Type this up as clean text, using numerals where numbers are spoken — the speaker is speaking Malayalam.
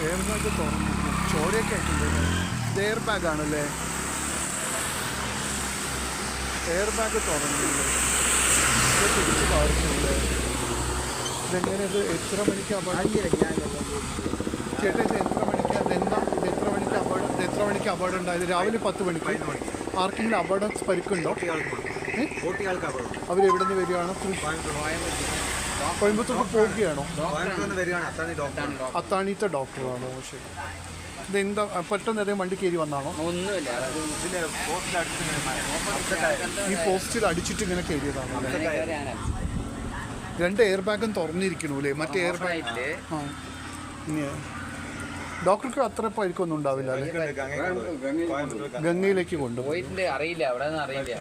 എയർ ബാഗ് തുറന്നിരിക്കും, ചോരയൊക്കെ ആയിട്ടുണ്ട്. ഇത് എയർ ബാഗാണല്ലേ? എയർ ബാഗ് തുറന്നില്ല, ഇത് തിരിച്ച് പാർക്കുണ്ട്. ഇതെങ്ങനെ ഇത് എത്ര മണിക്ക് അപകടം? ചേട്ടാ ഇത് എത്ര മണിക്ക്, അതെന്താ ഇത് എത്ര മണിക്ക് അപകടം ഉണ്ടായത്? രാവിലെ 10 മണിക്ക്. ആർക്കെങ്കിലും അപകടം പരിക്കുണ്ടോ? അവരെവിടെ നിന്ന് വരികയാണോ? കോയമ്പത്തൂർ പോവുകയാണോ? അത്താണിത്തെ ഡോക്ടറാണോ? ശരി. ഇതെന്താ പെട്ടെന്ന് ഏതെങ്കിലും വണ്ടി കയറി വന്നാണോ? ഈ പോസ്റ്റിൽ അടിച്ചിട്ട് ഇങ്ങനെ കയറിയതാണോ? 2 എയർ ബാഗും തുറന്നിരിക്കണു അല്ലേ? മറ്റേ എയർ ബാഗ് ഡോക്ടർക്ക് അത്ര പരിക്കൊന്നും ഉണ്ടാവില്ല അല്ലേ? ഗംഗയിലേക്ക് കൊണ്ടുപോയി അറിയില്ല.